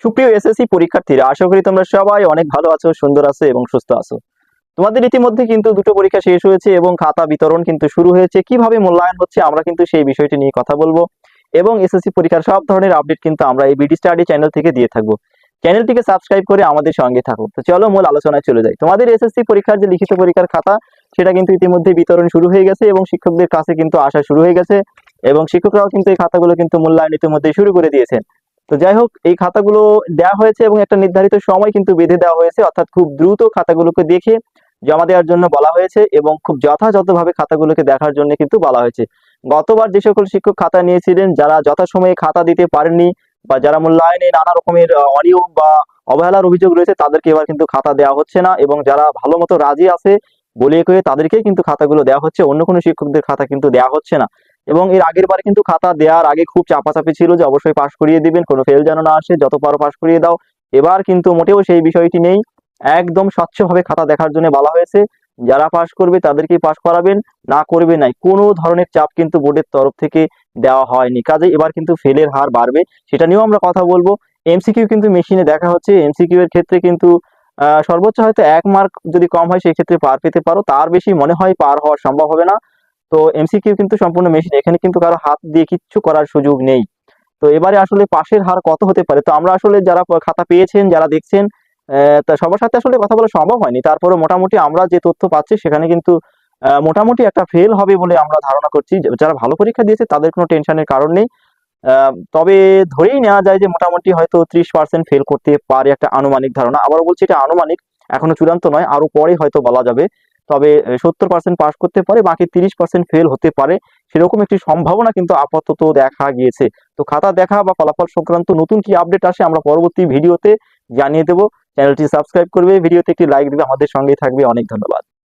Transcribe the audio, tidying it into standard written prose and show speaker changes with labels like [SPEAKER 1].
[SPEAKER 1] সুপ্রিয় এসএসসি পরীক্ষার্থীরা, আশা করি তোমরা সবাই অনেক ভালো আছো, সুন্দর আছো এবং সুস্থ আছো। তোমাদের ইতিমধ্যে কিন্তু দুটো পরীক্ষা শেষ হয়েছে এবং খাতা বিতরণ কিন্তু শুরু হয়েছে। কিভাবে মূল্যায়ন হচ্ছে আমরা কিন্তু সেই বিষয়টি নিয়ে কথা বলবো এবং এসএসসি পরীক্ষার সব ধরনের আপডেট কিন্তু আমরা এই বিডি স্টাডি চ্যানেল থেকে দিয়ে থাকবো। চ্যানেলটিকে সাবস্ক্রাইব করে আমাদের সঙ্গে থাকো। তো চলো মূল আলোচনায় চলে যাই। তোমাদের এসএসসি পরীক্ষার যে লিখিত পরীক্ষার খাতা, সেটা কিন্তু ইতিমধ্যে বিতরণ শুরু হয়ে গেছে এবং শিক্ষকদের কাছে কিন্তু আসা শুরু হয়ে গেছে এবং শিক্ষকরাও কিন্তু এই খাতাগুলো কিন্তু মূল্যায়ন ইতিমধ্যে শুরু করে দিয়েছেন। তো যাই হোক, এই খাতাগুলো দেওয়া হয়েছে এবং একটা নির্ধারিত সময় কিন্তু বেঁধে দেওয়া হয়েছে, অর্থাৎ খুব দ্রুত খাতাগুলোকে দেখে জমা দেওয়ার জন্য বলা হয়েছে এবং খুব যথাযথভাবে খাতাগুলোকে দেখার জন্য কিন্তু বলা হয়েছে। গতবার যে সকল শিক্ষক খাতা নিয়েছিলেন, যারা যথাসময়ে খাতা দিতে পারেননি বা যারা মূল্যায়নে নানা রকমের অনিয়ম বা অবহেলার অভিযোগ রয়েছে, তাদেরকে এবার কিন্তু খাতা দেওয়া হচ্ছে না এবং যারা ভালো মতো রাজি আছে বলিয়ে কয়ে তাদেরকেই কিন্তু খাতাগুলো দেওয়া হচ্ছে, অন্য কোনো শিক্ষকদের খাতা কিন্তু দেওয়া হচ্ছে না। এবং এর আগের বারে কিন্তু খাতা দেওয়ার আগে খুব চাপাচাপি ছিল যে অবশ্যই পাশ করিয়ে দিবেন, কোনো ফেল যেন না আসে, যত পারো পাশ করিয়ে দাও। এবার কিন্তু মোটেও সেই বিষয়টি নেই, একদম স্বচ্ছভাবে খাতা দেখার জন্য বলা হয়েছে। যারা পাশ করবে তাদেরকেই পাশ করাবেন, না করবে নাই, কোনো ধরনের চাপ কিন্তু বোর্ডের তরফ থেকে দেওয়া হয়নি। কাজে এবার কিন্তু ফেলের হার বাড়বে, সেটা নিয়েও আমরা কথা বলবো। এমসিকিউ কিন্তু মেশিনে দেখা হচ্ছে, এমসিকিউ এর ক্ষেত্রে কিন্তু সর্বোচ্চ হয়তো 1 মার্ক যদি কম হয় সেই ক্ষেত্রে পার পেতে পারো, তার বেশি মনে হয় পার হওয়া সম্ভব হবে না। তো এমসিকিউ কিন্তু সম্পূর্ণ মেশিন, এখানে কিন্তু কারো হাত দিয়ে কিচ্ছু করার সুযোগ নেই। তো এবারে আসলে পাশের হার কত হতে পারে, তো আমরা আসলে যারা খাতা পেয়েছেন, যারা দেখছেন, তা সবার সাথে আসলে কথা বলা সম্ভব হয়নি। তারপরে মোটামুটি আমরা যে তথ্য পাচ্ছি সেখানে কিন্তু মোটামুটি একটা ফেল হবে বলে আমরা ধারণা করছি। যারা ভালো পরীক্ষা দিয়েছে তাদের কোনো টেনশনের কারণ নেই। তবে ধরেই নেওয়া যায় যে মোটামুটি হয়তো 30% ফেল করতে পারে, একটা আনুমানিক ধারণা। আবারও বলছি, এটা আনুমানিক, এখনো চূড়ান্ত নয়, আরো পরে হয়তো বলা যাবে। তবে 70% পাস করতে পারে, বাকি 30% ফেল হতে পারে, সেরকম একটি সম্ভাবনা কিন্তু আপাতত দেখা গিয়েছে। তো খাতা দেখা বা ফলাফল সংক্রান্ত নতুন কি আপডেট আসে আমরা পরবর্তী ভিডিওতে জানিয়ে দেবো। চ্যানেলটি সাবস্ক্রাইব করবে, ভিডিওতে একটি লাইক দিবে, আমাদের সঙ্গেই থাকবে। অনেক ধন্যবাদ।